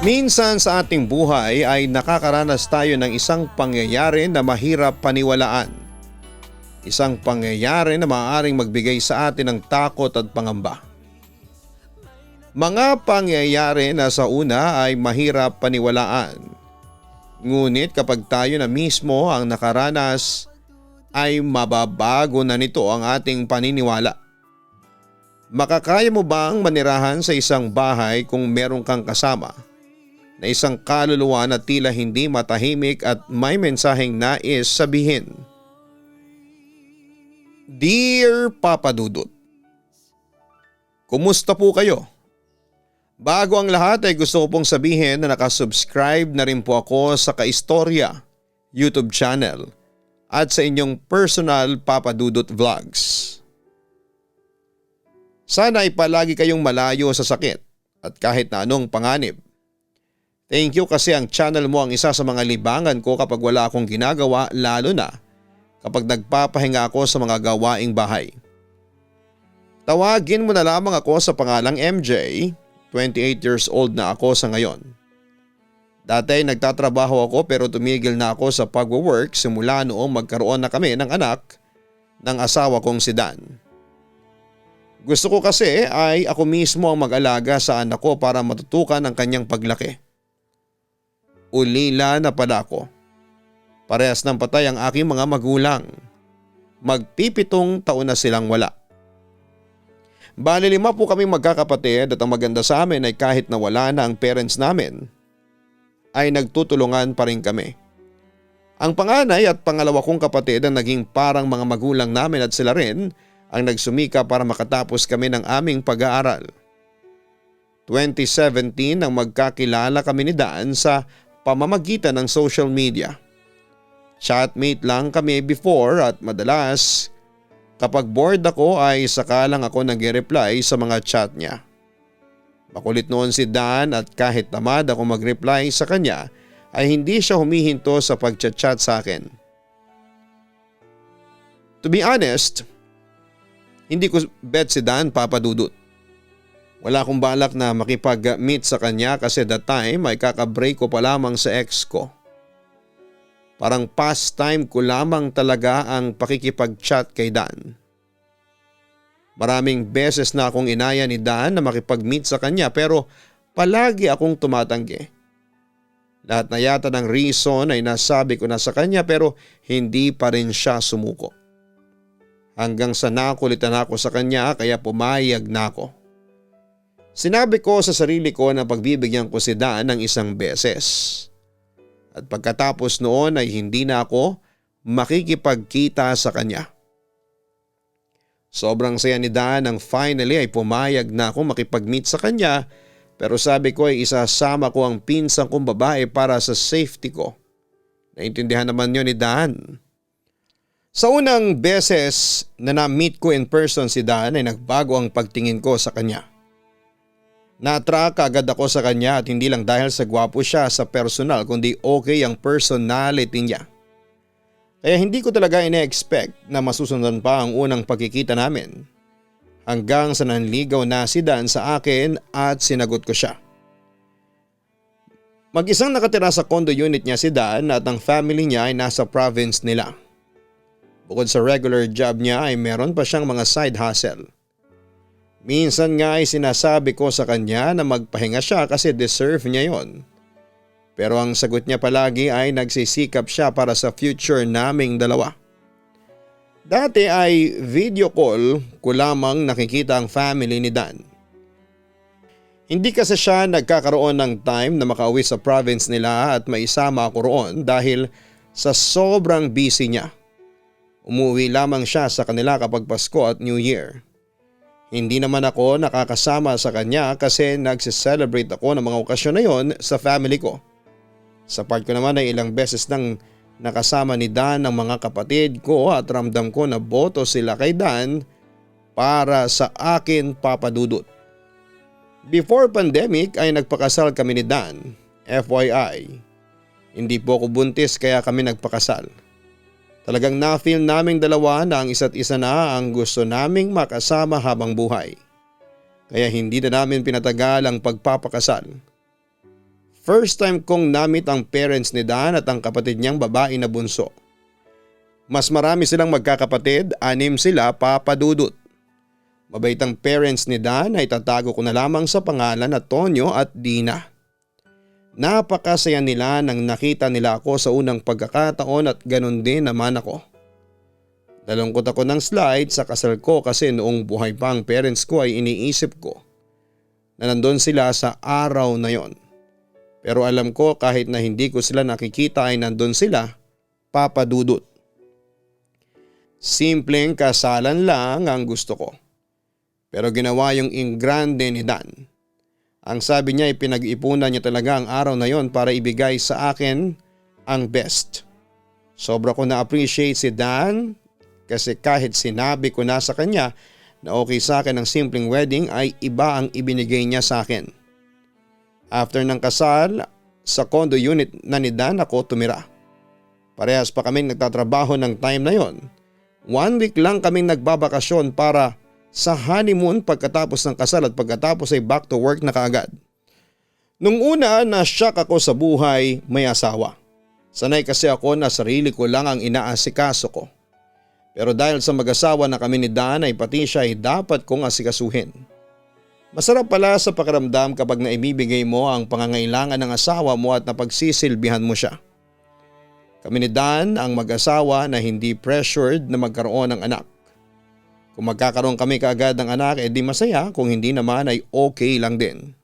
Minsan sa ating buhay ay nakakaranas tayo ng isang pangyayari na mahirap paniwalaan. Isang pangyayari na maaaring magbigay sa atin ng takot at pangamba. Mga pangyayari na sa una ay mahirap paniwalaan. Ngunit kapag tayo na mismo ang nakaranas, ay mababago na nito ang ating paniniwala. Makakaya mo bang manirahan sa isang bahay kung meron kang kasama na isang kaluluwa na tila hindi matahimik at may mensaheng nais sabihin? Dear Papa Dudut, kumusta po kayo? Bago ang lahat ay gusto ko pong sabihin na nakasubscribe na rin po ako sa Kaistorya YouTube channel at sa inyong personal Papa Dudut Vlogs. Sana ay palagi kayong malayo sa sakit at kahit na anong panganib. Thank you kasi ang channel mo ang isa sa mga libangan ko kapag wala akong ginagawa, lalo na kapag nagpapahinga ako sa mga gawaing bahay. Tawagin mo na lamang ako sa pangalang MJ, 28 years old na ako sa ngayon. Dati nagtatrabaho ako pero tumigil na ako sa pagwo-work simula noong magkaroon na kami ng anak ng asawa kong si Dan. Gusto ko kasi ay ako mismo ang mag-alaga sa anak ko para matutukan ang kanyang paglaki. Ulila na pala ako. Parehas ng patay ang aking mga magulang. Magpipitong taon na silang wala. Bali 5 po kaming magkakapatid at ang maganda sa amin ay kahit na wala na ang parents namin, ay nagtutulungan pa rin kami. Ang panganay at pangalawa kong kapatid ang naging parang mga magulang namin at sila rin ang nagsumika para makatapos kami ng aming pag-aaral. 2017 nang magkakilala kami ni Dan sa pamamagitan ng social media. Chatmate lang kami before at madalas kapag bored ako ay saka lang ako nag-reply sa mga chat niya. Makulit noon si Dan at kahit tamad ako mag-reply sa kanya ay hindi siya humihinto sa pag-chat sa akin. To be honest, hindi ko bet si Dan, Papa Dudut. Wala akong balak na makipag-meet sa kanya kasi that time ay kakabreak ko pa lamang sa ex ko. Parang pastime ko lamang talaga ang pakikipag-chat kay Dan. Maraming beses na akong inaya ni Dan na makipag-meet sa kanya pero palagi akong tumatanggi. Lahat na yata ng reason ay nasabi ko na sa kanya pero hindi pa rin siya sumuko. Hanggang sa nakulitan ako sa kanya kaya pumayag na ako. Sinabi ko sa sarili ko na pagbibigyan ko si Dan ng isang beses. At pagkatapos noon ay hindi na ako makikipagkita sa kanya. Sobrang saya ni Dan nang finally ay pumayag na ako makipag-meet sa kanya pero sabi ko ay isasama ko ang pinsang kong babae para sa safety ko. Naintindihan naman yun ni Dan. Sa unang beses na na-meet ko in person si Dan ay nagbago ang pagtingin ko sa kanya. Na-attract agad ako sa kanya at hindi lang dahil sa gwapo siya sa personal kundi okay ang personality niya. Kaya hindi ko talaga ina-expect na masusundan pa ang unang pagkikita namin. Hanggang sa nanligaw na si Dan sa akin at sinagot ko siya. Mag-isang nakatira sa condo unit niya si Dan at ang family niya ay nasa province nila. Bukod sa regular job niya ay meron pa siyang mga side hustle. Minsan nga ay sinasabi ko sa kanya na magpahinga siya kasi deserve niya yon. Pero ang sagot niya palagi ay nagsisikap siya para sa future naming dalawa. Dati ay video call ko lamang nakikita ang family ni Dan. Hindi kasi siya nagkakaroon ng time na makauwi sa province nila at maisama ako roon dahil sa sobrang busy niya. Umuwi lamang siya sa kanila kapag Pasko at New Year. Hindi naman ako nakakasama sa kanya kasi nagsiselebrate ako ng mga okasyon na yon sa family ko. Sa part ko naman ay ilang beses nang nakasama ni Dan ng mga kapatid ko at ramdam ko na boto sila kay Dan para sa akin, Papa Dudut. Before pandemic ay nagpakasal kami ni Dan, FYI. Hindi po ako buntis kaya kami nagpakasal. Talagang na-feel naming dalawa na ang isa't isa na ang gusto naming makasama habang buhay. kaya hindi na namin pinatagal ang pagpapakasal. First time kong namit ang parents ni Dan at ang kapatid niyang babae na bunso. Mas marami silang magkakapatid, 6 sila, Papa Dudut. Mabait ang parents ni Dan ay tatago ko na lamang sa pangalan na Tonyo at Dina. Napakasaya nila nang nakita nila ako sa unang pagkakataon at ganun din naman ako. Nalungkot ako ng slide sa kasal ko kasi noong buhay pa ang parents ko ay iniisip ko na nandun sila sa araw na yon. Pero alam ko kahit na hindi ko sila nakikita ay nandun sila, Papa Dudut. Simpleng kasalan lang ang gusto ko. Pero ginawa yung ingrande ni Dan. Ang sabi niya ay pinag-ipunan niya talaga ang araw na yon para ibigay sa akin ang best. Sobra ko na-appreciate si Dan kasi kahit sinabi ko na sa kanya na okay sa akin ang simpleng wedding ay iba ang ibinigay niya sa akin. After ng kasal, sa condo unit na ni Dan ako tumira. Parehas pa kaming nagtatrabaho ng time na yon. 1 week lang kaming nagbabakasyon para sa honeymoon pagkatapos ng kasal at pagkatapos ay back to work na kaagad. Nung una na-shock ako sa buhay may asawa. Sanay kasi ako na sarili ko lang ang inaasikaso ko. Pero dahil sa mag-asawa na kami ni Dan ay pati siya ay dapat kong asikasuhin. Masarap pala sa pakiramdam kapag naibibigay mo ang pangangailangan ng asawa mo at napagsisilbihan mo siya. Kami ni Dan ang mag-asawa na hindi pressured na magkaroon ng anak. Kung magkakaroon kami kaagad ng anak di masaya, kung hindi naman ay okay lang din.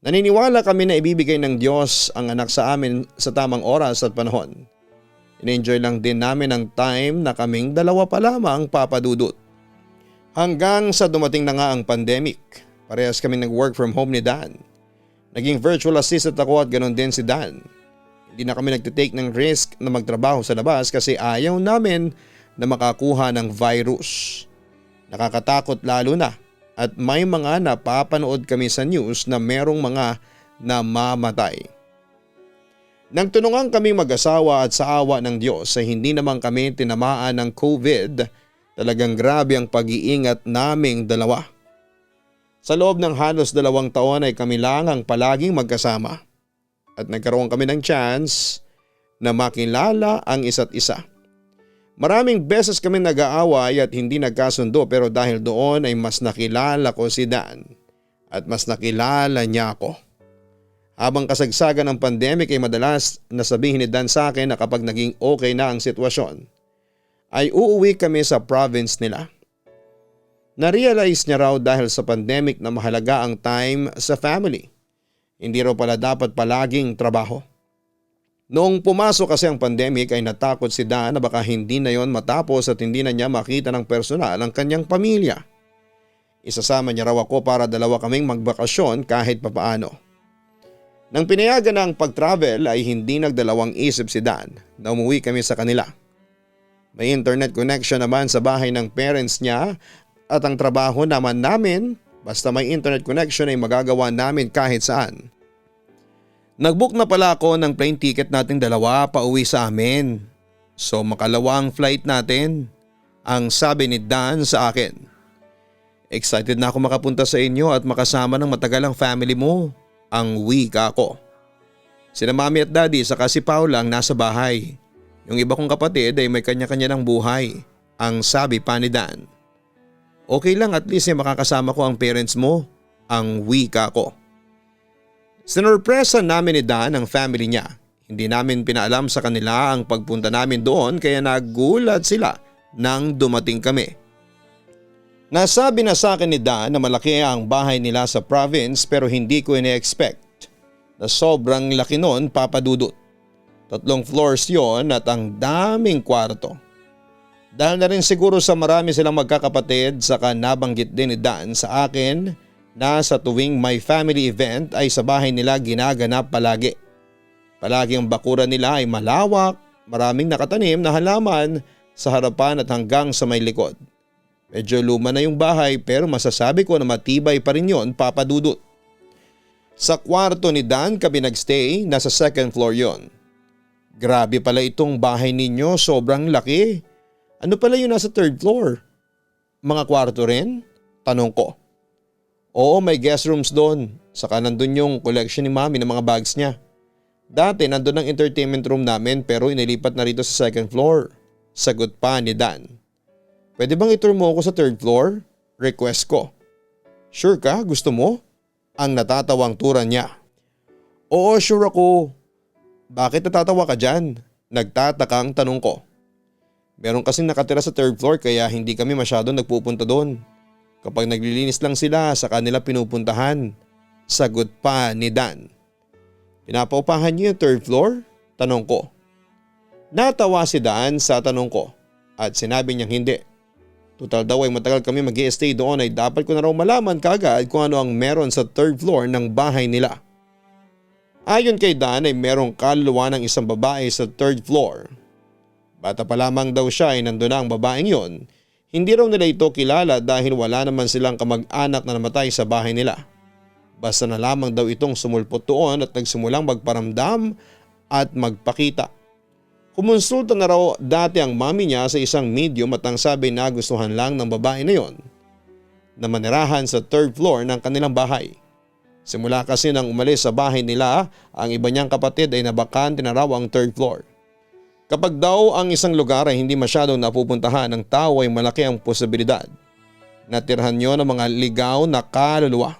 Naniniwala kami na ibibigay ng Diyos ang anak sa amin sa tamang oras at panahon. In-enjoy lang din namin ang time na kaming dalawa pa lamang, Papa Dudut. Hanggang sa dumating na nga ang pandemic. Parehas kami nag-work from home ni Dan. Naging virtual assistant ako at ganoon din si Dan. Hindi na kami nagtitake ng risk na magtrabaho sa labas kasi ayaw namin na makakuha ng virus. Nakakatakot lalo na at may mga napapanood kami sa news na merong mga namamatay. Nagtulungan kami mag-asawa at sa awa ng Diyos ay hindi naman kami tinamaan ng COVID. Talagang grabe ang pag-iingat naming dalawa. Sa loob ng halos 2 taon ay kami lang ang palaging magkasama. At nagkaroon kami ng chance na makilala ang isa't isa. Maraming beses kami nag-aaway at hindi nagkasundo pero dahil doon ay mas nakilala ko si Dan at mas nakilala niya ako. Habang kasagsagan ng pandemic ay madalas nasabihin ni Dan sa akin na kapag naging okay na ang sitwasyon ay uuwi kami sa province nila. Na-realize niya raw dahil sa pandemic na mahalaga ang time sa family. Hindi raw pala dapat palaging trabaho. Noong pumasok kasi ang pandemic ay natakot si Dan na baka hindi na yon matapos at hindi na niya makita ng personal ang kanyang pamilya. Isasama niya raw ako para 2 kaming magbakasyon kahit papaano. Nang pinayagan na ang pag-travel ay hindi nagdalawang isip si Dan na umuwi kami sa kanila. May internet connection naman sa bahay ng parents niya. At ang trabaho naman namin, basta may internet connection ay magagawa namin kahit saan. Nagbook na pala ako ng plane ticket nating 2 pauwi sa amin. So makalawang flight natin, ang sabi ni Dan sa akin. Excited na ako makapunta sa inyo at makasama ng matagal ang family mo, ang wika ko. Sina mami at daddy saka si Paula ang nasa bahay. Yung iba kong kapatid ay may kanya-kanya ng buhay, ang sabi pa ni Dan. Okay lang at least ay makakasama ko ang parents mo, ang wika ko. Sinurpresa namin ni Dan ang family niya. Hindi namin pinaalam sa kanila ang pagpunta namin doon kaya nagulat sila nang dumating kami. Nasabi na sa akin ni Dan na malaki ang bahay nila sa province pero hindi ko ine-expect na sobrang laki nun, Papa Dudut. 3 floors yon at ang daming kwarto. Dahil na rin siguro sa marami silang magkakapatid saka nabanggit din ni Dan sa akin na sa tuwing may family event ay sa bahay nila ginaganap palagi. Palagi ang bakuran nila ay malawak, maraming nakatanim na halaman sa harapan at hanggang sa may likod. Medyo luma na yung bahay pero masasabi ko na matibay pa rin yon, Papa Dudut. Sa kwarto ni Dan kami nagstay, nasa 2nd floor yon. Grabe pala itong bahay ninyo, sobrang laki. Ano pala yung nasa 3rd floor? Mga kwarto rin? Tanong ko. Oo, may guest rooms doon. Saka nandun yung collection ni mami ng mga bags niya. Dati nandun ang entertainment room namin pero inilipat na rito sa second floor. Sagot pa ni Dan. Pwede bang itour mo ako sa third floor? Request ko. Sure ka? Gusto mo? Ang natatawang turan niya. Oo, sure ako. Bakit natatawa ka dyan? Nagtatakang tanong ko. Meron kasing nakatira sa third floor kaya hindi kami masyadong nagpupunta doon. Kapag naglilinis lang sila sa kanila pinupuntahan. Sagot pa ni Dan. Pinapaupahan niyo yung third floor? Tanong ko. Natawa si Dan sa tanong ko at sinabi niyang hindi. Total daw ay matagal kami mag-i-stay doon ay dapat ko na raw malaman kaagad kung ano ang meron sa third floor ng bahay nila. Ayon kay Dan ay merong kaluluwa ng isang babae sa third floor. Bata pa lamang daw siya ay nandun na ang babaeng yon. Hindi raw nila ito kilala dahil wala naman silang kamag-anak na namatay sa bahay nila. Basta na lamang daw itong sumulpot doon at nagsimulang magparamdam at magpakita. Kumonsulta na raw dati ang mami niya sa isang medium at ang sabi na gustuhan lang ng babae na yon na manirahan sa third floor ng kanilang bahay. Simula kasi nang umalis sa bahay nila, ang iba niyang kapatid ay nabakante na raw ang third floor. Kapag daw ang isang lugar ay hindi masyadong napupuntahan ng tao ay malaki ang posibilidad na tirhan nyo ng mga ligaw na kaluluwa.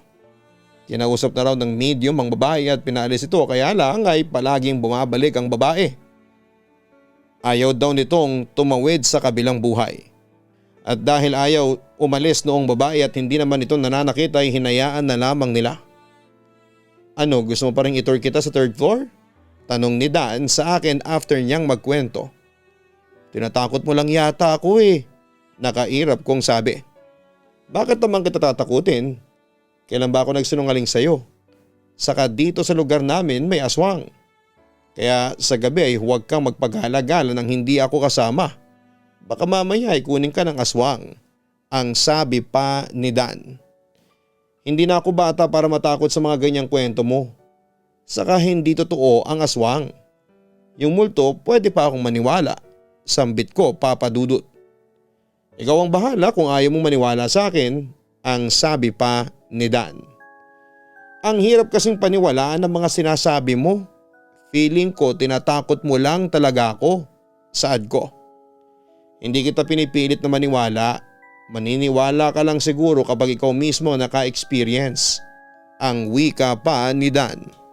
Kinausap na raw ng medium ang babae at pinalis ito kaya lang ay palaging bumabalik ang babae. Ayaw daw nitong tumawid sa kabilang buhay. At dahil ayaw umalis noong babae at hindi naman ito nananakit ay hinayaan na lamang nila. Ano, gusto mo pa rin itour kita sa third floor? Tanong ni Dan sa akin after niyang magkwento. Tinatakot mo lang yata ako eh. Nakairap kong sabi. Bakit naman kita tatakutin? Kailan ba ako nagsinungaling sa'yo? Saka dito sa lugar namin may aswang. Kaya sa gabi ay huwag kang magpaghalagala nang hindi ako kasama. Baka mamaya ay kunin ka ng aswang. Ang sabi pa ni Dan. Hindi na ako bata para matakot sa mga ganyang kwento mo. Saka hindi totoo ang aswang. Yung multo pwede pa akong maniwala. Sambit ko, Papa Dudut. Ikaw ang bahala kung ayaw mong maniwala sa akin, ang sabi pa ni Dan. Ang hirap kasing paniwalaan ng mga sinasabi mo. Feeling ko tinatakot mo lang talaga ako. Saad ko. Hindi kita pinipilit na maniwala. Maniniwala ka lang siguro kapag ikaw mismo naka-experience. Ang wika pa ni Dan.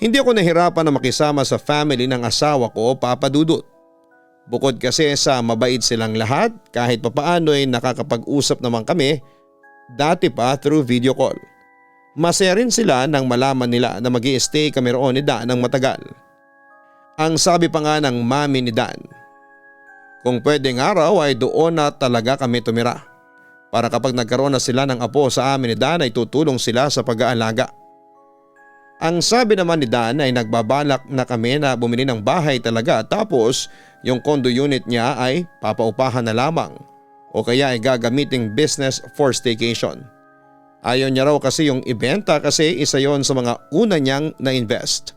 Hindi ako nahirapan na makisama sa family ng asawa ko, Papa Dudut. Bukod kasi sa mabait silang lahat, kahit papaano ay nakakapag-usap naman kami, dati pa through video call. Masaya rin sila nang malaman nila na mag-i-stay kami roon ni Dan ng matagal. Ang sabi pa nga ng mami ni Dan, kung pwedeng araw ay doon na talaga kami tumira. Para kapag nagkaroon na sila ng apo sa amin ni Dan ay tutulong sila sa pag-aalaga. Ang sabi naman ni Dan ay nagbabalak na kami na bumili ng bahay talaga tapos yung condo unit niya ay papaupahan na lamang o kaya ay gagamiting business for staycation. Ayaw niya raw kasi yung ibenta kasi isa yon sa mga una niyang na-invest.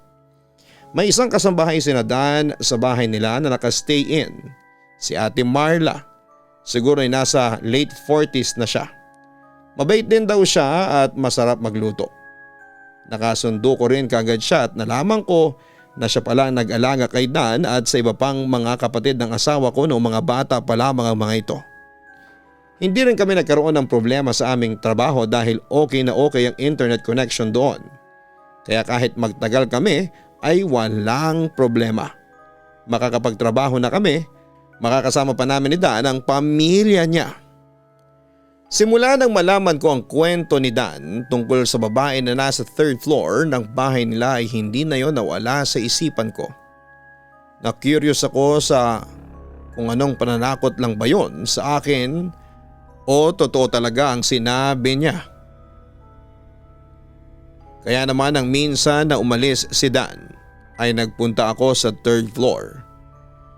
May isang kasambahay sina Dan sa bahay nila na nakastay in, si Ate Marla. Siguro ay nasa late 40s na siya. Mabait din daw siya at masarap magluto. Nakasundo ko rin kagad siya at nalaman ko na siya pala ang nag-alaga kay Dan at sa iba pang mga kapatid ng asawa ko noong mga bata pa lamang ang mga ito. Hindi rin kami nagkaroon ng problema sa aming trabaho dahil okay na okay ang internet connection doon. Kaya kahit magtagal kami ay walang problema. Makakapagtrabaho na kami, makakasama pa namin ni Dan ang pamilya niya. Simula nang malaman ko ang kwento ni Dan tungkol sa babae na nasa third floor ng bahay nila ay hindi na yon nawala sa isipan ko. Na-curious ako sa kung anong pananakot lang ba yon sa akin o totoo talaga ang sinabi niya. Kaya naman nang minsan na umalis si Dan ay nagpunta ako sa third floor.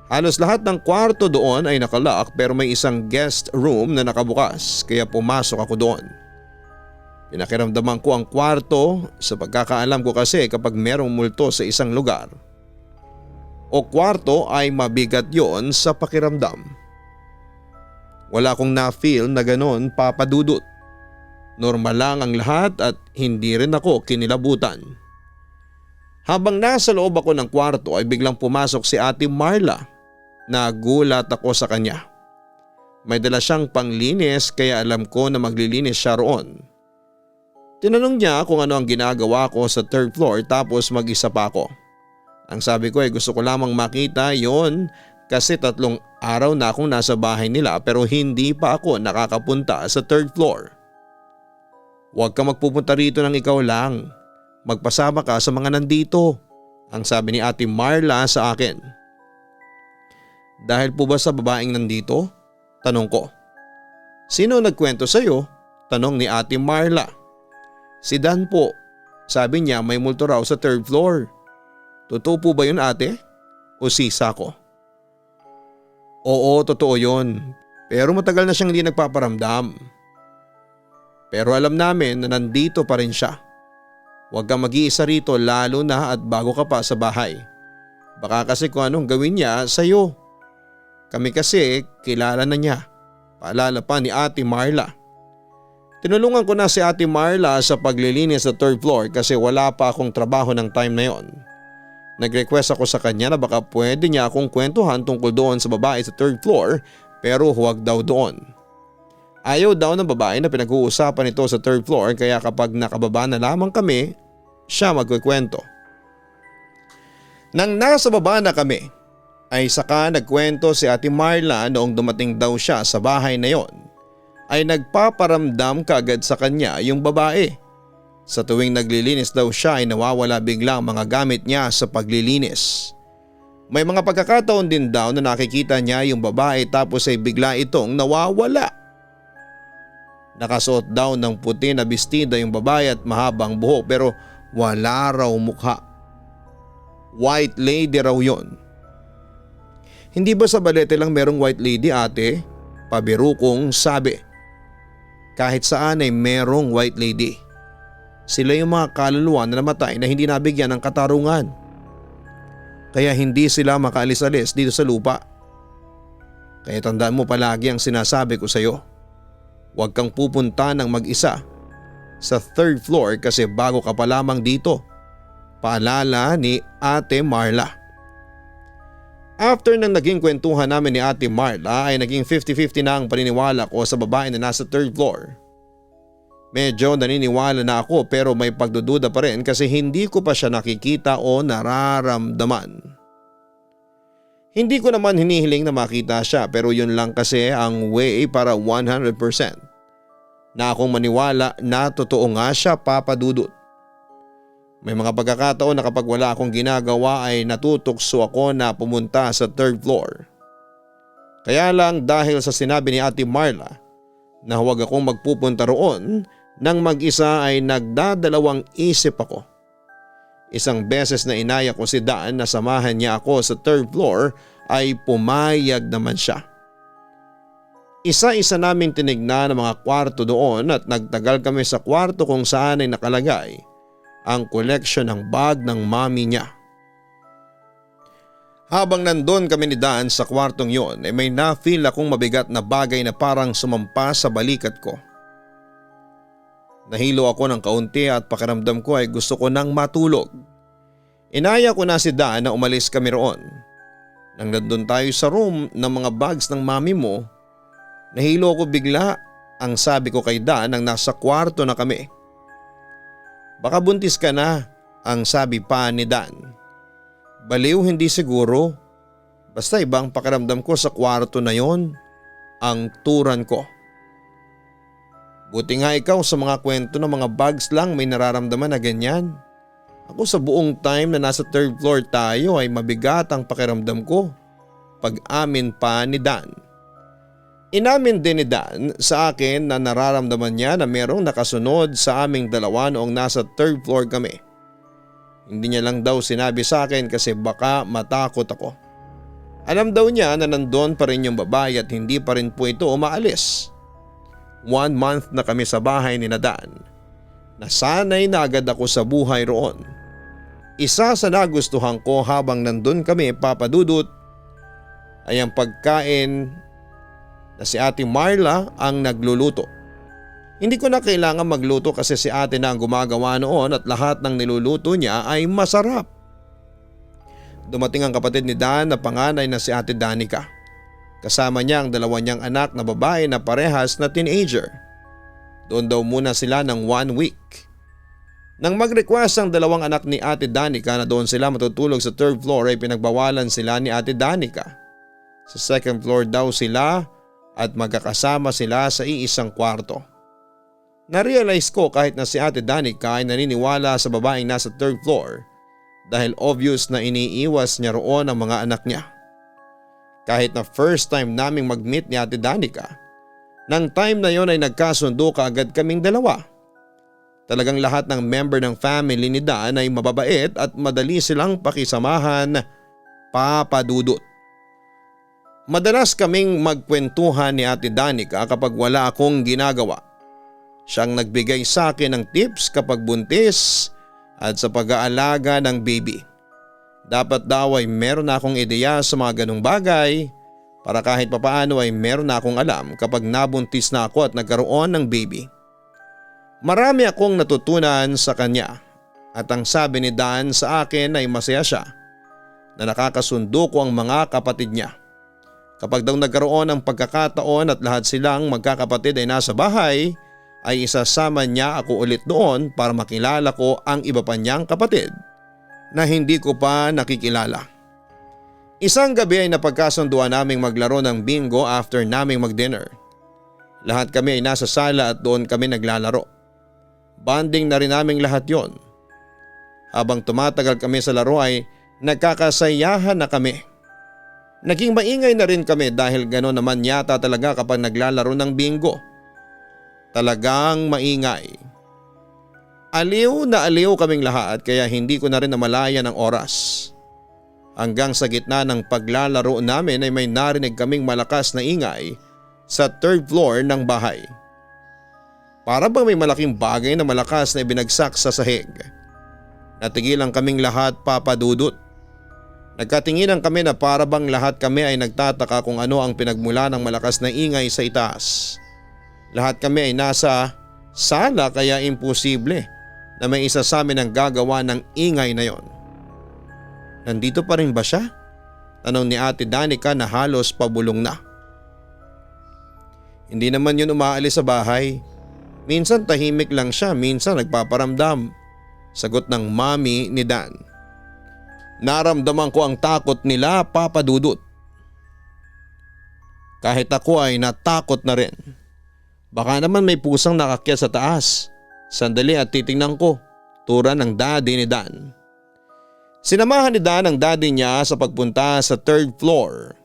Halos lahat ng kwarto doon ay nakalock pero may isang guest room na nakabukas kaya pumasok ako doon. Pinakiramdaman ko ang kwarto sa pagkakaalam ko kasi kapag merong multo sa isang lugar o kwarto ay mabigat yon sa pakiramdam. Wala akong na-feel na ganon, Papa Dudut. Normal lang ang lahat at hindi rin ako kinilabutan. Habang nasa loob ako ng kwarto ay biglang pumasok si Ate Marla. Nagulat ako sa kanya. May dala siyang panglinis kaya alam ko na maglilinis siya roon. Tinanong niya kung ano ang ginagawa ko sa third floor tapos mag-isa pa ako. Ang sabi ko ay gusto ko lamang makita yon kasi 3 araw na akong nasa bahay nila pero hindi pa ako nakakapunta sa third floor. Huwag ka magpupunta rito ng ikaw lang. Magpasama ka sa mga nandito, ang sabi ni Ate Marla sa akin. Dahil po ba sa babaeng nandito? Tanong ko. Sino nagkwento sa'yo? Tanong ni Ate Marla. Si Dan po. Sabi niya may multo raw sa 3rd floor. Totoo po ba yun ate? O sisa ko? Oo, totoo yun. Pero matagal na siyang hindi nagpaparamdam. Pero alam namin na nandito pa rin siya. Huwag kang mag-iisa rito lalo na at bago ka pa sa bahay. Baka kasi kung anong gawin niya sa'yo. Kami kasi kilala na niya. Paalala pa ni Ate Marla. Tinulungan ko na si Ate Marla sa paglilinis sa 3rd floor kasi wala pa akong trabaho ng time na yon. Nag-request ako sa kanya na baka pwede niya akong kwentuhan tungkol doon sa babae sa 3rd floor pero huwag daw doon. Ayaw daw ng babae na pinag-uusapan ito sa 3rd floor kaya kapag nakababa na lamang kami, siya magkukwento. Nang nasa baba na kami, ay saka nagkwento si Ate Marla noong dumating daw siya sa bahay na yon. Ay nagpaparamdam kaagad sa kanya yung babae. Sa tuwing naglilinis daw siya ay nawawala bigla ang mga gamit niya sa paglilinis. May mga pagkakataon din daw na nakikita niya yung babae tapos ay bigla itong nawawala. Nakasuot daw ng puti na bestida yung babae at mahabang buhok pero wala raw mukha. White lady raw yon. Hindi ba sa balete lang merong white lady ate? Pabiro kong sabi. Kahit saan ay merong white lady. Sila yung mga kaluluwa na namatay na hindi nabigyan ng katarungan. Kaya hindi sila makaalis-alis dito sa lupa. Kaya tandaan mo palagi ang sinasabi ko sa iyo. Huwag kang pupunta ng mag-isa sa 3rd floor kasi bago ka pa lamang dito. Paalala ni Ate Marla. After nang naging kwentuhan namin ni Ate Marla ay naging 50-50 na ang paniniwala ko sa babae na nasa 3rd floor. Medyo naniniwala na ako pero may pagdududa pa rin kasi hindi ko pa siya nakikita o nararamdaman. Hindi ko naman hinihiling na makita siya pero yun lang kasi ang way para 100% na akong maniwala na totoo nga siya, Papa Dudut. May mga pagkakataon na kapag wala akong ginagawa ay natutokso ako na pumunta sa 3rd floor. Kaya lang dahil sa sinabi ni Ate Marla na huwag akong magpupunta roon nang mag-isa ay nagdadalawang isip ako. Isang beses na inaya ko si Dan na samahan niya ako sa 3rd floor ay pumayag naman siya. Isa-isa naming tinignan ang mga kwarto doon at nagtagal kami sa kwarto kung saan ay nakalagay ang collection ng bag ng mami niya. Habang nandun kami ni Dan sa kwartong yon ay may na-feel akong mabigat na bagay na parang sumampa sa balikat ko. Nahilo ako ng kaunti at pakiramdam ko ay gusto ko nang matulog. Inaya ko na si Dan na umalis kami roon. Nang nandun tayo sa room ng mga bags ng mami mo, nahilo ako bigla. Ang sabi ko kay Dan nang nasa kwarto na kami. Baka buntis ka na, ang sabi pa ni Dan. Baliw hindi siguro. Basta ibang pakiramdam ko sa kwarto na yon, ang turan ko. Buti nga ikaw sa mga kwento ng mga bags lang may nararamdaman na ganyan. Ako sa buong time na nasa 3rd floor tayo ay mabigat ang pakiramdam ko. Pag-amin pa ni Dan. Inamin din ni Dan sa akin na nararamdaman niya na merong nakasunod sa aming dalawa noong nasa 3rd floor kami. Hindi niya lang daw sinabi sa akin kasi baka matakot ako. Alam daw niya na nandun pa rin yung babae at hindi pa rin po ito umaalis. 1 month na kami sa bahay ni Dan. Nasanay na agad ako sa buhay roon. Isa sa nagustuhan ko habang nandun kami, Papa Dudut, ay ang pagkain na si Ate Marla ang nagluluto. Hindi ko na kailangan magluto kasi si ate na ang gumagawa noon at lahat ng niluluto niya ay masarap. Dumating ang kapatid ni Dan na panganay na si ate Danica. Kasama niya ang dalawa niyang anak na babae na parehas na teenager. Doon daw muna sila ng 1 week. Nang mag-request ang dalawang anak ni ate Danica na doon sila matutulog sa 3rd floor ay pinagbawalan sila ni ate Danica. Sa 2nd floor daw sila at magkakasama sila sa iisang kwarto. Na-realize ko kahit na si ate Danica ay naniniwala sa babaeng nasa 3rd floor dahil obvious na iniiwas niya roon ang mga anak niya. Kahit na first time naming mag-meet ni ate Danica, nang time na yon ay nagkasundo kaagad kaming dalawa. Talagang lahat ng member ng family ni Dan ay mababait at madali silang pakisamahan, Papa Dudut. Madalas kaming magkwentuhan ni ate Danica kapag wala akong ginagawa. Siyang nagbigay sa akin ng tips kapag buntis at sa pag-aalaga ng baby. Dapat daw ay meron na akong ideya sa mga ganong bagay para kahit papaano ay meron na akong alam kapag nabuntis na ako at nagkaroon ng baby. Marami akong natutunan sa kanya at ang sabi ni Dan sa akin ay masaya siya na nakakasundo ko ang mga kapatid niya. Kapag daw nagkaroon ng pagkakataon at lahat silang magkakapatid ay nasa bahay, ay isasama niya ako ulit doon para makilala ko ang iba pa niyang kapatid na hindi ko pa nakikilala. Isang gabi ay napagkasunduan naming maglaro ng bingo after naming mag-dinner. Lahat kami ay nasa sala at doon kami naglalaro. Bonding na rin naming lahat yon. Habang tumatagal kami sa laro ay nagkakasayahan na kami. Naging maingay na rin kami dahil gano'n naman yata talaga kapag naglalaro ng bingo. Talagang maingay. Aliw na aliw kaming lahat kaya hindi ko na rin namalayan ang oras. Hanggang sa gitna ng paglalaro namin ay may narinig kaming malakas na ingay sa 3rd floor ng bahay. Para bang may malaking bagay na malakas na ibinagsak sa sahig. Natigilan kaming lahat, Papa Dudut. Nagkatinginan kami na para bang lahat kami ay nagtataka kung ano ang pinagmula ng malakas na ingay sa itaas. Lahat kami ay nasa sala kaya imposible na may isa sa amin ang gagawa ng ingay na yon. Nandito pa rin ba siya? Tanong ni ate Danica na halos pabulong na. Hindi naman yun umaalis sa bahay. Minsan tahimik lang siya, minsan nagpaparamdam. Sagot ng mami ni Dan. Naramdaman ko ang takot nila, Papa Dudut. Kahit ako ay natakot na rin. Baka naman may pusang nakakyat sa taas. Sandali at titingnan ko. Tura ng daddy ni Dan. Sinamahan ni Dan ang daddy niya sa pagpunta sa 3rd floor.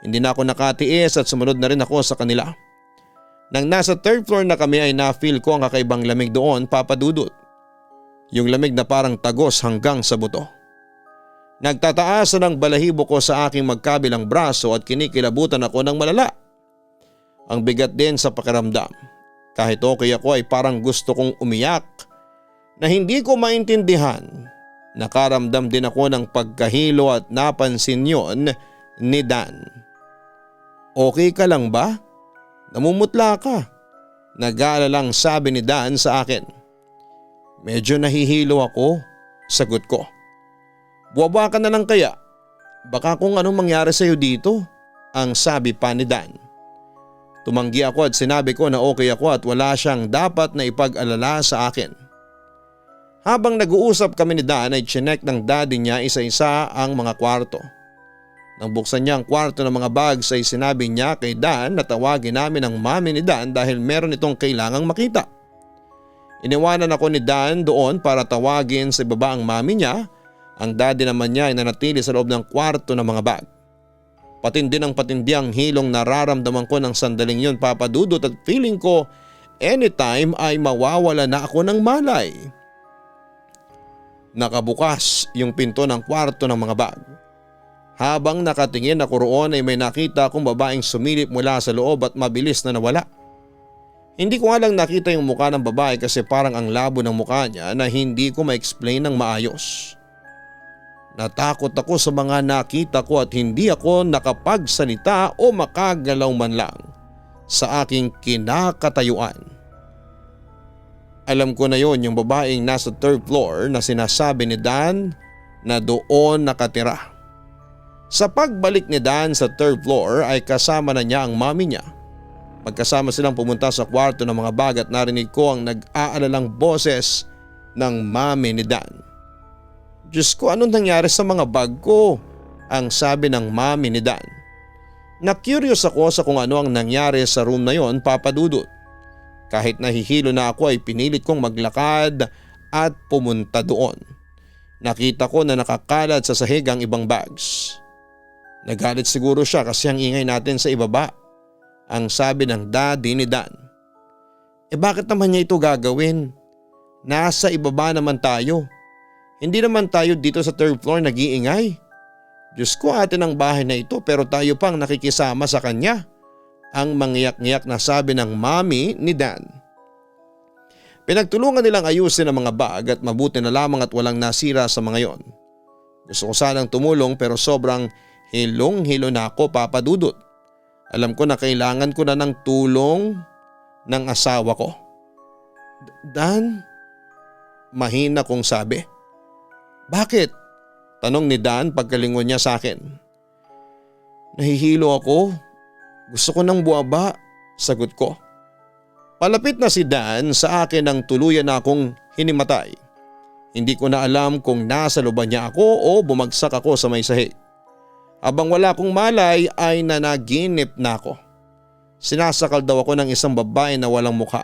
Hindi na ako nakatiis at sumunod na rin ako sa kanila. Nang nasa 3rd floor na kami ay na-feel ko ang kakaibang lamig doon, Papa Dudut. Yung lamig na parang tagos hanggang sa buto. Nagtataas na ng balahibo ko sa aking magkabilang braso at kinikilabutan ako ng malala. Ang bigat din sa pakiramdam. Kahit okay ako ay parang gusto kong umiyak na hindi ko maintindihan. Nakaramdam din ako ng pagkahilo at napansin yon ni Dan. Okay ka lang ba? Namumutla ka. Nag-aalalang sabi ni Dan sa akin. Medyo nahihilo ako, sagot ko. Buwaba ka na lang kaya? Baka kung anong mangyari sa iyo dito, ang sabi pa ni Dan. Tumanggi ako at sinabi ko na okay ako at wala siyang dapat na ipag-alala sa akin. Habang nag-uusap kami ni Dan ay chinek ng daddy niya isa-isa ang mga kwarto. Nang buksan niya ang kwarto ng mga bags ay sinabi niya kay Dan na tawagin namin ang mami ni Dan dahil meron itong kailangang makita. Iniwanan ako ni Dan doon para tawagin sa baba ang mami niya. Ang daddy naman niya ay nanatili sa loob ng kwarto ng mga bag. Patindi ng patindi ang hilong nararamdaman ko ng sandaling yun, Papa Dudut, at feeling ko anytime ay mawawala na ako ng malay. Nakabukas yung pinto ng kwarto ng mga bag. Habang nakatingin ako roon ay may nakita akong babaeng sumilip mula sa loob at mabilis na nawala. Hindi ko nga lang nakita yung mukha ng babae kasi parang ang labo ng mukha niya na hindi ko ma-explain ng maayos. Natakot ako sa mga nakita ko at hindi ako nakapagsalita o makagalaw man lang sa aking kinakatayuan. Alam ko na yon, yung babaeng nasa third floor na sinasabi ni Dan na doon nakatira. Sa pagbalik ni Dan sa third floor ay kasama na niya ang mami niya. Magkasama silang pumunta sa kwarto ng mga bag at narinig ko ang nag-aalalang boses ng mami ni Dan. Diyos ko, anong nangyari sa mga bag ko? Ang sabi ng mami ni Dan. Na-curious ako sa kung ano ang nangyari sa room na yon, Papa Dudut. Kahit nahihilo na ako ay pinilit kong maglakad at pumunta doon. Nakita ko na nakakalat sa sahig ang ibang bags. Nagalit siguro siya kasi ang ingay natin sa ibaba. Ang sabi ng daddy ni Dan. Bakit naman niya ito gagawin? Nasa ibaba naman tayo. Hindi naman tayo dito sa third floor nag-iingay. Diyos ko, atin ang bahay na ito pero tayo pang nakikisama sa kanya. Ang mangyak-ngyak na sabi ng mami ni Dan. Pinagtulungan nilang ayusin ang mga bag at mabuti na lamang at walang nasira sa mga yon. Gusto ko sanang tumulong pero sobrang hilong-hilo na ako, Papa Dudut. Alam ko na kailangan ko na ng tulong ng asawa ko. Dan? Mahina kong sabi. Bakit? Tanong ni Dan pagkalingon niya sa akin. Nahihilo ako. Gusto ko ng buwaba, sagot ko. Palapit na si Dan sa akin nang tuluyan na akong hinimatay. Hindi ko na alam kung nasa looban niya ako o bumagsak ako sa may sahig. Habang wala akong malay ay nanaginip na ako. Sinasakal daw ako ng isang babae na walang mukha.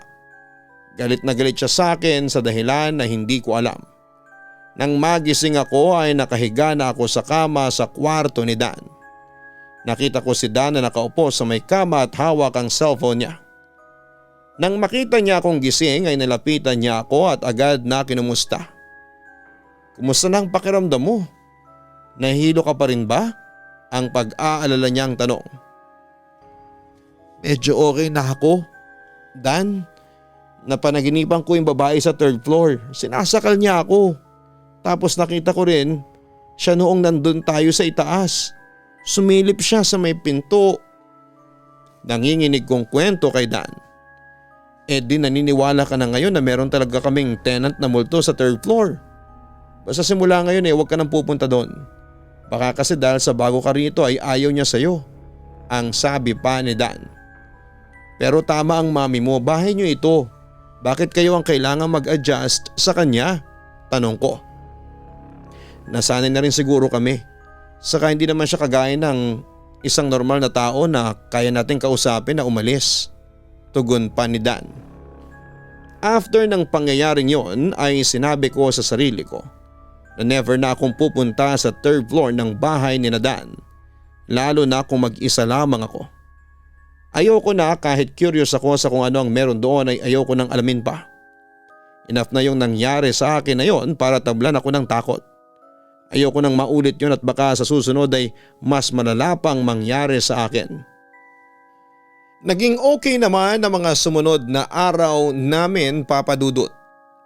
Galit na galit siya sa akin sa dahilan na hindi ko alam. Nang magising ako ay nakahiga na ako sa kama sa kwarto ni Dan. Nakita ko si Dan na nakaupo sa may kama at hawak ang cellphone niya. Nang makita niya akong gising ay nilapitan niya ako at agad na kinumusta. Kumusta na ang pakiramdam mo? Nahihilo ka pa rin ba? Ang pag-aalala niyang tanong. Medyo okay na ako. Dan, napanaginipan ko yung babae sa third floor. Sinasakal niya ako. Tapos nakita ko rin siya noong nandun tayo sa itaas. Sumilip siya sa may pinto. Nanginginig kong kwento kay Dan. Di naniniwala ka na ngayon na meron talaga kaming tenant na multo sa third floor. Basta simula ngayon huwag ka nang pupunta doon. Baka kasi dahil sa bago ka rito ay ayaw niya sa'yo. Ang sabi pa ni Dan. Pero tama ang mami mo, bahay niyo ito. Bakit kayo ang kailangan mag-adjust sa kanya? Tanong ko. Nasanay na rin siguro kami. Saka hindi naman siya kagaya ng isang normal na tao na kaya nating kausapin na umalis. Tugon pa ni Dan. After ng pangyayaring yon ay sinabi ko sa sarili ko na never na akong pupunta sa third floor ng bahay ni Dan. Lalo na kung mag-isa lamang ako. Ayoko na kahit curious ako sa kung ano ang meron doon ay ayoko nang alamin pa. Enough na yung nangyari sa akin na yon para tablan ako ng takot. Ayoko nang maulit yun at baka sa susunod ay mas malala pang mangyari sa akin. Naging okay naman ang mga sumunod na araw namin, Papa Dudut.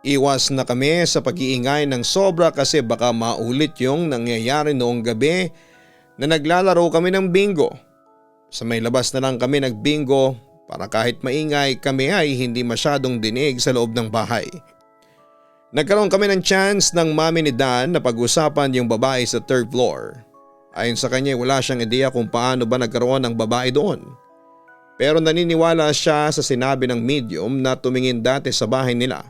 Iwas na kami sa pag-iingay ng sobra kasi baka maulit yung nangyayari noong gabi na naglalaro kami ng bingo. Sa may labas na lang kami nagbingo para kahit maingay kami ay hindi masyadong dinig sa loob ng bahay. Nagkaroon kami ng chance ng mami ni Dan na pag-usapan yung babae sa third floor. Ayon sa kanya wala siyang ideya kung paano ba nagkaroon ng babae doon. Pero naniniwala siya sa sinabi ng medium na tumingin dati sa bahay nila.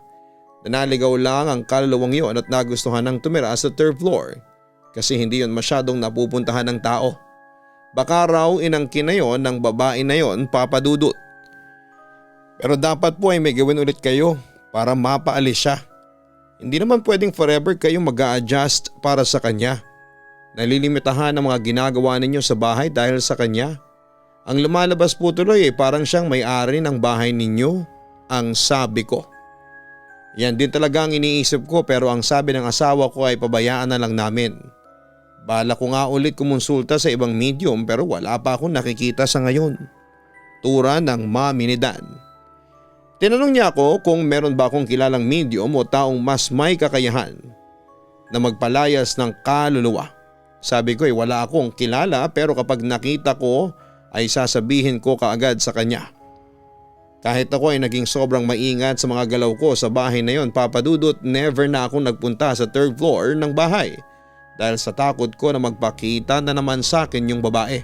Naligaw lang ang kaluluwang yon at nagustuhan ng tumira sa third floor kasi hindi yon masyadong napupuntahan ng tao. Baka raw inangkin na yon ng babae na yon, Papa Dudut. Pero dapat po ay may gawin ulit kayo para mapaalis siya. Hindi naman pwedeng forever kayong mag-a-adjust para sa kanya. Nalilimitahan ang mga ginagawa ninyo sa bahay dahil sa kanya. Ang lumalabas po tuloy ay parang siyang may-ari ng bahay ninyo, ang sabi ko. Yan din talaga ang iniisip ko pero ang sabi ng asawa ko ay pabayaan na lang namin. Bala ko nga ulit kumonsulta sa ibang medium pero wala pa akong nakikita sa ngayon. Tura ng mami ni Dan. Tinanong niya ako kung meron ba akong kilalang medium o taong mas may kakayahan na magpalayas ng kaluluwa. Sabi ko ay wala akong kilala pero kapag nakita ko ay sasabihin ko kaagad sa kanya. Kahit ako ay naging sobrang maingat sa mga galaw ko sa bahay na yon, Papa Dudut, never na akong nagpunta sa third floor ng bahay dahil sa takot ko na magpakita na naman sa akin yung babae.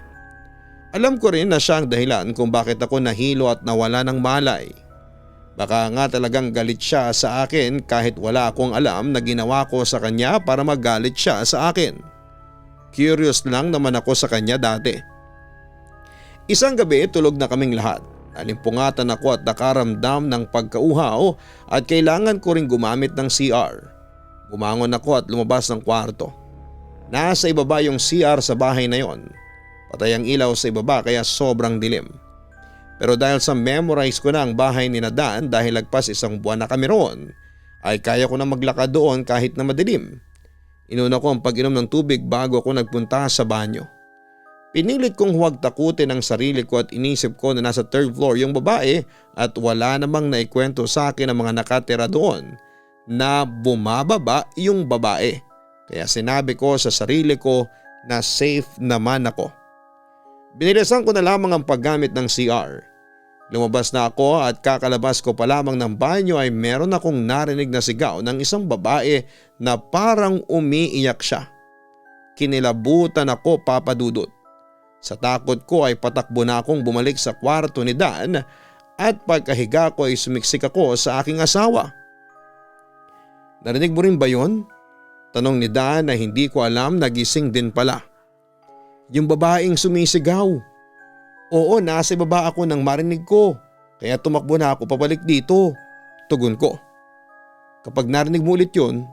Alam ko rin na siya ang dahilan kung bakit ako nahilo at nawala ng malay. Baka nga talagang galit siya sa akin kahit wala akong alam na ginawa ko sa kanya para magalit siya sa akin. Curious lang naman ako sa kanya dati. Isang gabi tulog na kaming lahat. Nalimpungatan ako at nakaramdam ng pagkauhaw at kailangan ko ring gumamit ng CR. Bumangon ako at lumabas ng kwarto. Nasa ibaba yung CR sa bahay na yon. Patay ang ilaw sa ibaba kaya sobrang dilim. Pero dahil sa memorize ko na ang bahay ni Dan dahil lagpas isang buwan na kami roon, ay kaya ko na maglakad doon kahit na madilim. Inuna ko ang pag-inom ng tubig bago ako nagpunta sa banyo. Pinilit kong huwag takutin ang sarili ko at inisip ko na nasa third floor yung babae at wala namang naikwento sa akin ang mga nakatira doon na bumababa yung babae. Kaya sinabi ko sa sarili ko na safe naman ako. Binilisan ko na lamang ang paggamit ng CR. Lumabas na ako at kakalabas ko pa lamang ng banyo ay meron akong narinig na sigaw ng isang babae na parang umiiyak siya. Kinilabutan ako, Papa Dudut. Sa takot ko ay patakbo na akong bumalik sa kwarto ni Dan at pagkahiga ko ay sumiksik ako sa aking asawa. Narinig mo rin ba yon? Tanong ni Dan na hindi ko alam, nagising din pala. Yung babaeng sumisigaw. Oo, nasa baba ako nang marinig ko kaya tumakbo na ako pabalik dito. Tugon ko. Kapag narinig mo ulit yun,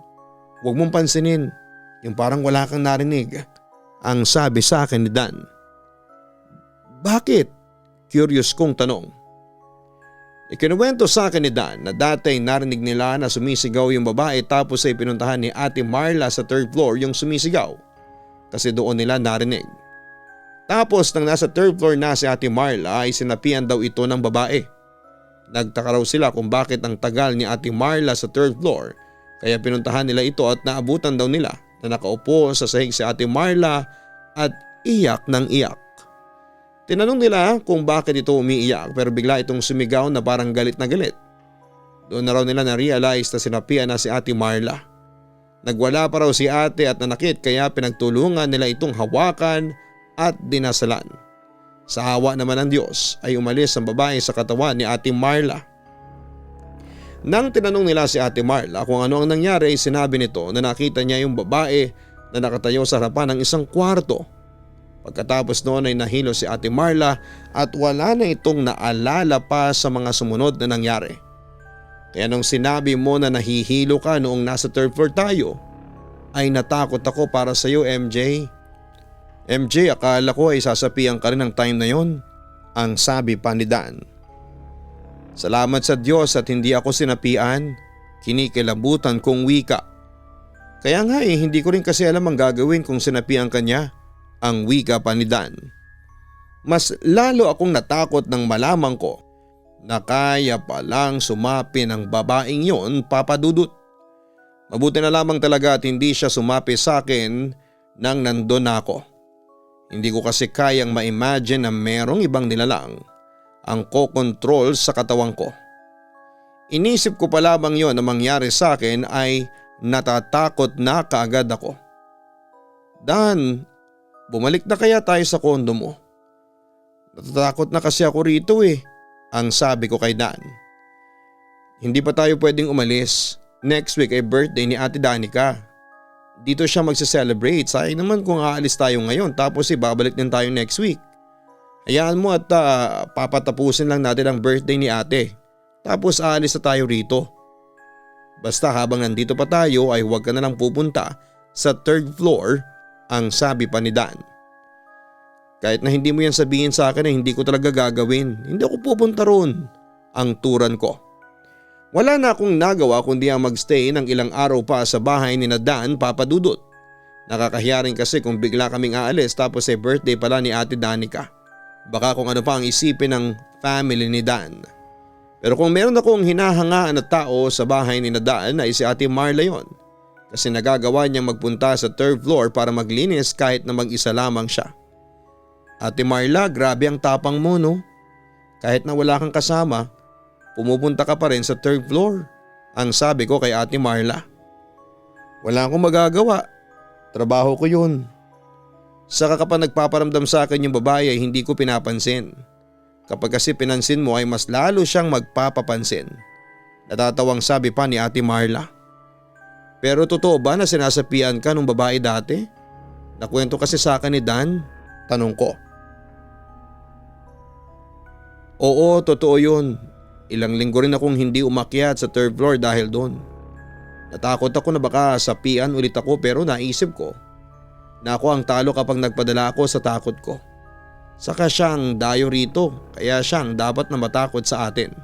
huwag mong pansinin. Yung parang wala kang narinig. Ang sabi sa akin ni Dan. Bakit? Curious kong tanong. Ikinuwento sa akin ni Dan na dati narinig nila na sumisigaw yung babae tapos ay pinuntahan ni Ate Marla sa third floor yung sumisigaw kasi doon nila narinig. Tapos nang nasa third floor na si Ate Marla ay sinapian daw ito ng babae. Nagtaka raw sila kung bakit ang tagal ni Ate Marla sa third floor kaya pinuntahan nila ito at naabutan daw nila na nakaupo sa sahig si Ate Marla at iyak ng iyak. Tinanong nila kung bakit ito umiiyak pero bigla itong sumigaw na parang galit na galit. Doon na raw nila na-realize na sinapian na si Ate Marla. Nagwala pa raw si ate at nanakit kaya pinagtulungan nila itong hawakan at dinasalan. Sa awa naman ng Diyos ay umalis ang babae sa katawan ni Ate Marla. Nang tinanong nila si Ate Marla kung ano ang nangyari ay sinabi nito na nakita niya yung babae na nakatayo sa harapan ng isang kwarto. Pagkatapos noon ay nahilo si Ate Marla at wala na itong naalala pa sa mga sumunod na nangyari. Kaya nung sinabi mo na nahihilo ka noong nasa third floor tayo, ay natakot ako para sa iyo, MJ. MJ, akala ko ay sasapian ka rin ng time na yon, ang sabi pa ni Dan. Salamat sa Diyos at hindi ako sinapian, kinikilabutan kong wika. Kaya nga hindi ko rin kasi alam ang gagawin kung sinapian ka niya. Ang wika pa ni Dan. Mas lalo akong natakot nang malaman ko na kaya palang sumapi ng babaeng yon, Papa Dudut. Mabuti na lamang talaga at hindi siya sumapi sa akin nang nandun ako. Hindi ko kasi kayang ma-imagine na merong ibang nilalang ang kokontrol sa katawan ko. Inisip ko pa lamang yon na mangyari sa akin ay natatakot na kaagad ako. Dan, bumalik na kaya tayo sa kondo mo? Natatakot na kasi ako rito ang sabi ko kay Dan. Hindi pa tayo pwedeng umalis. Next week ay birthday ni Ate Danica. Dito siya magse-celebrate. Sayang naman kung aalis tayo ngayon tapos babalik din tayo next week. Hayaan mo at papatapusin lang natin ang birthday ni ate. Tapos aalis na tayo rito. Basta habang nandito pa tayo ay huwag ka na lang pupunta sa third floor, ang sabi pa ni Dan. Kahit na hindi mo yan sabihin sa akin ay hindi ko talaga gagawin. Hindi ako pupunta roon, ang turan ko. Wala na akong nagawa kundi ang magstay ng ilang araw pa sa bahay ni Dan, Papa Dudut. Nakakahiya rin kasi kung bigla kaming aalis tapos ay birthday pala ni Ate Danica. Baka kung ano pa ang isipin ng family ni Dan. Pero kung meron akong hinahangaan na tao sa bahay ni Dan ay si Ate Marla yon. Kasi nagagawa niyang magpunta sa third floor para maglinis kahit na mag-isa lamang siya. Ate Marla, grabe ang tapang mo no? Kahit na wala kang kasama, pumupunta ka pa rin sa third floor? Ang sabi ko kay Ate Marla. Wala akong magagawa. Trabaho ko yun. Saka kapag nagpaparamdam sa akin yung babae ay hindi ko pinapansin. Kapag kasi pinansin mo ay mas lalo siyang magpapapansin. Natatawang sabi pa ni Ate Marla. Pero totoo ba na sinasapian ka nung babae dati? Nakwento kasi sa akin ni Dan. Tanong ko. Oo, totoo yun. Ilang linggo rin akong hindi umakyat sa third floor dahil doon. Natakot ako na baka sapian ulit ako pero naisip ko na ako ang talo kapag nagpadala ako sa takot ko. Saka siya ang dayo rito kaya siya ang dapat na matakot sa atin.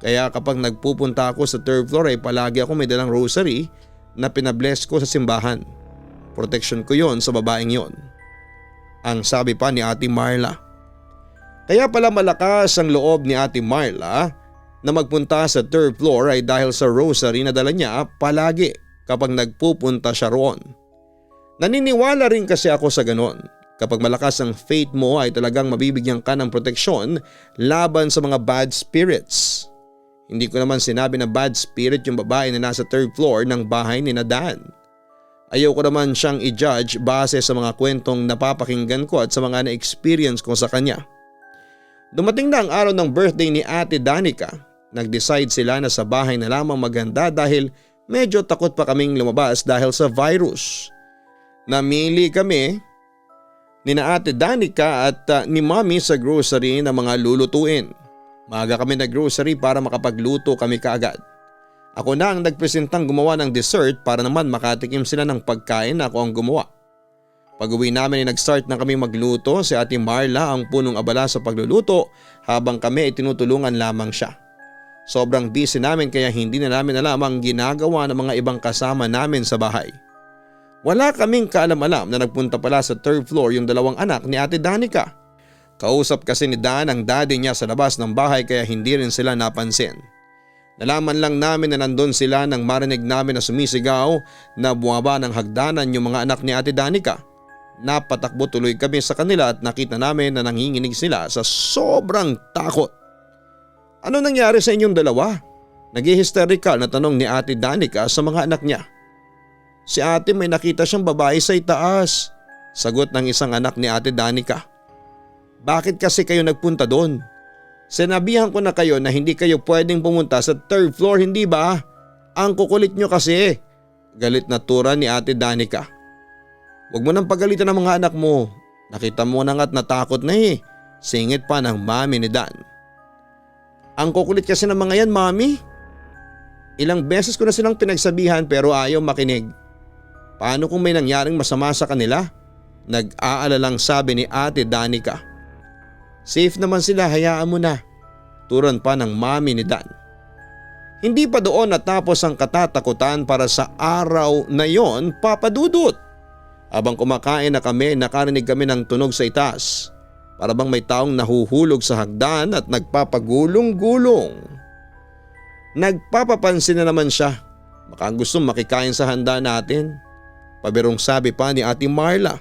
Kaya kapag nagpupunta ako sa third floor ay palagi ako may dalang rosary na pinabless ko sa simbahan. Protection ko yon sa babaeng yon. Ang sabi pa ni Ate Marla. Kaya pala malakas ang loob ni Ate Marla na magpunta sa third floor ay dahil sa rosary na dala niya palagi kapag nagpupunta siya roon. Naniniwala rin kasi ako sa ganon. Kapag malakas ang faith mo ay talagang mabibigyan ka ng proteksyon laban sa mga bad spirits. Hindi ko naman sinabi na bad spirit yung babae na nasa third floor ng bahay ni Dan. Ayoko naman siyang i-judge base sa mga kwentong napapakinggan ko at sa mga na-experience ko sa kanya. Dumating na ang araw ng birthday ni Ate Danica. Nag-decide sila na sa bahay na lamang maganda dahil medyo takot pa kaming lumabas dahil sa virus. Namili kami ni na Ate Danica at ni Mommy sa grocery na mga lulutuin. Maaga kami nag-grocery para makapagluto kami kaagad. Ako na ang nagpresentang gumawa ng dessert para naman makatikim sila ng pagkain na ako ang gumawa. Pag-uwi namin ay nag-start na kami magluto, si Ate Marla ang punong abala sa pagluluto habang kami ay tinutulungan lamang siya. Sobrang busy namin kaya hindi na namin alam ang ginagawa ng mga ibang kasama namin sa bahay. Wala kaming kaalam-alam na nagpunta pala sa third floor yung dalawang anak ni Ate Danica. Kausap kasi ni Dan ang daddy niya sa labas ng bahay kaya hindi rin sila napansin. Nalaman lang namin na nandun sila nang marinig namin na sumisigaw na bumaba ng hagdanan yung mga anak ni Ate Danica. Napatakbo tuloy kami sa kanila at nakita namin na nanginginig sila sa sobrang takot. Ano nangyari sa inyong dalawa? Nag-hysterical na tanong ni Ate Danica sa mga anak niya. Si ate may nakita siyang babae sa itaas. Sagot ng isang anak ni Ate Danica. Bakit kasi kayo nagpunta doon? Sinabihan ko na kayo na hindi kayo pwedeng pumunta sa third floor, hindi ba? Ang kukulit nyo kasi. Galit na tura ni Ate Danica. Huwag mo nang pagalitan ng mga anak mo. Nakita mo na nga't natakot na eh. Singit pa ng mami ni Dan. Ang kukulit kasi ng mga yan, mami. Ilang beses ko na silang pinagsabihan pero ayaw makinig. Paano kung may nangyaring masama sa kanila? Nag-aalalang sabi ni Ate Danica. Safe naman sila, hayaan mo na. Turon pa ng mami ni Dan. Hindi pa doon natapos ang katatakutan para sa araw na yon, Papa Dudut. Habang kumakain na kami, nakarinig kami ng tunog sa itaas. Para bang may taong nahuhulog sa hagdan at nagpapagulong-gulong. Nagpapapansin na naman siya. Baka gustong makikain sa handa natin. Pabirong sabi pa ni Ate Marla.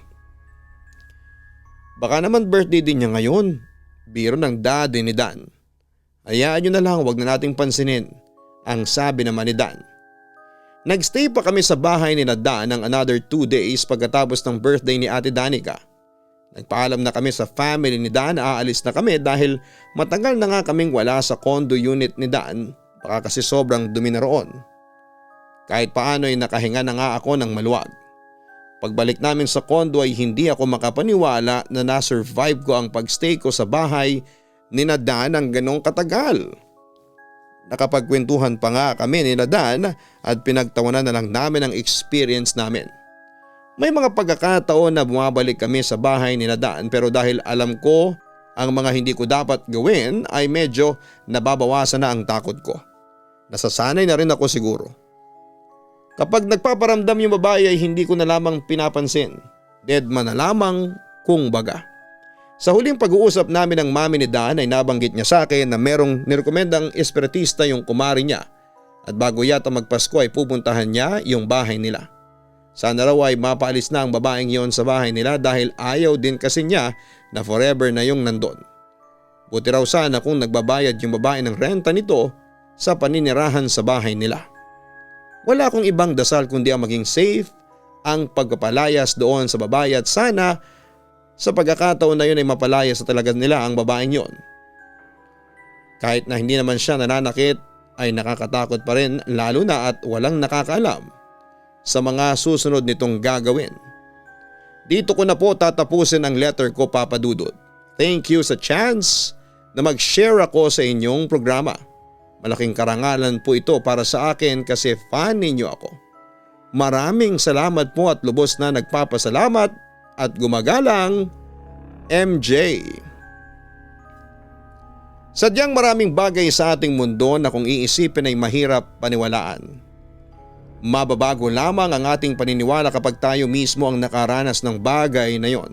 Baka naman birthday din niya ngayon. Biro ng daddy ni Dan. Hayaan nyo na lang, wag na nating pansinin. Ang sabi naman ni Dan. Nagstay pa kami sa bahay ni Dan ng another 2 days pagkatapos ng birthday ni Ate Danica. Nagpaalam na kami sa family ni Dan na aalis na kami dahil matagal na nga kaming wala sa condo unit ni Dan. Baka kasi sobrang dumi na roon. Kahit paano ay nakahinga na nga ako ng maluwag. Pagbalik namin sa condo ay hindi ako makapaniwala na na-survive ko ang pagstay ko sa bahay ni Dan ng ganong katagal. Nakapagkwentuhan pa nga kami ni Dan at pinagtawanan na lang namin ang experience namin. May mga pagkakataon na bumabalik kami sa bahay ni Dan pero dahil alam ko ang mga hindi ko dapat gawin ay medyo nababawasan na ang takot ko. Nasasanay na rin ako siguro. Kapag nagpaparamdam yung babae ay hindi ko na lamang pinapansin. Deadman na lamang kung baga. Sa huling pag-uusap namin ng mami ni Dan ay nabanggit niya sa akin na merong nirekomendang espiritista yung kumari niya at bago yata magpasko ay pupuntahan niya yung bahay nila. Sana raw ay mapaalis na ang babaeng yon sa bahay nila dahil ayaw din kasi niya na forever na yung nandun. Buti raw sana kung nagbabayad yung babae ng renta nito sa paninirahan sa bahay nila. Wala akong ibang dasal kundi ang maging safe ang pagpapalayas doon sa babae at sana sa pagkakataon na yun ay mapalayas sa talaga nila ang babaeng yon. Kahit na hindi naman siya nananakit ay nakakatakot pa rin lalo na at walang nakakaalam sa mga susunod nitong gagawin. Dito ko na po tatapusin ang letter ko, Papa Dudut. Thank you sa chance na mag-share ako sa inyong programa. Malaking karangalan po ito para sa akin kasi fan ninyo ako. Maraming salamat po at lubos na nagpapasalamat at gumagalang, MJ. Sadyang maraming bagay sa ating mundo na kung iisipin ay mahirap paniwalaan. Mababago lamang ang ating paniniwala kapag tayo mismo ang nakaranas ng bagay na yon.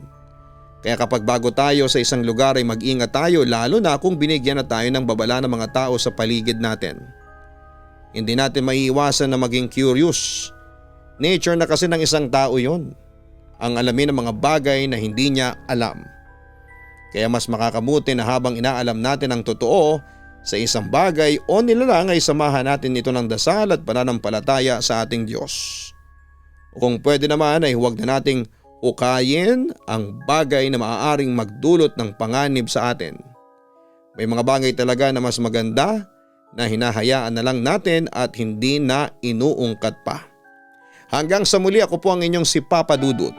Kaya kapag bago tayo sa isang lugar ay mag-ingat tayo lalo na kung binigyan na tayo ng babala ng mga tao sa paligid natin. Hindi natin maiiwasan na maging curious. Nature na kasi ng isang tao yon. Ang alamin ng mga bagay na hindi niya alam. Kaya mas makakabuti na habang inaalam natin ang totoo sa isang bagay o nilalang ay samahan natin ito ng dasal at pananampalataya sa ating Diyos. O kung pwede naman ay huwag na nating ukayin ang bagay na maaaring magdulot ng panganib sa atin. May mga bagay talaga na mas maganda na hinahayaan na lang natin at hindi na inuungkat pa. Hanggang sa muli, ako po ang inyong si Papa Dudut.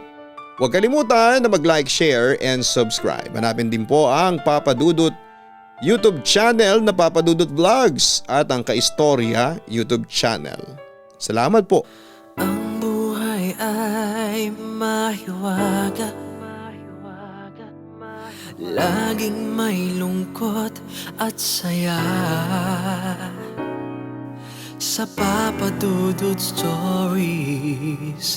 Huwag kalimutan na mag-like, share and subscribe. Hanapin din po ang Papa Dudut YouTube channel na Papa Dudut Vlogs at ang Kaistorya YouTube channel. Salamat po. Ang buhay ay mahiwaga, laging may lungkot at saya. Sa Papa Dudut Stories,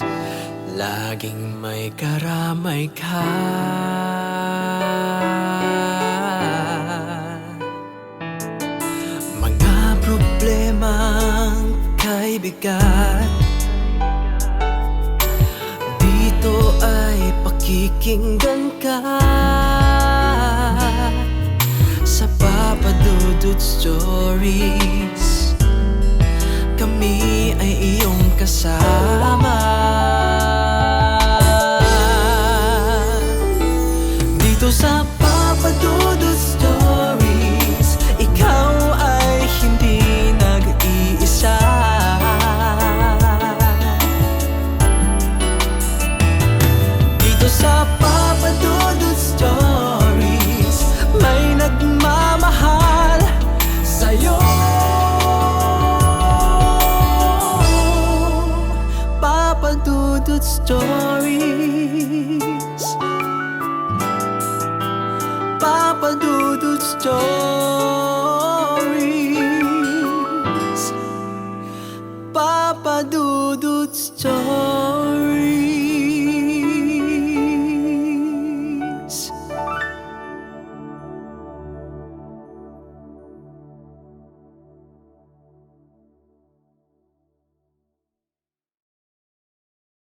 laging may karamay ka. Mga problemang kay bigat, dito ay pakikinggan ka. Sa Papa Dudut Stories, kami ay iyong kasama. Dito sa Papa Dudut Stories, ikaw ay hindi nag-iisa. Dito sa Papa Dudut Stories, may nagmamahal sa'yo. Papa Dudut Stories, Papa Dudut Stories, Papa Dudut Stories.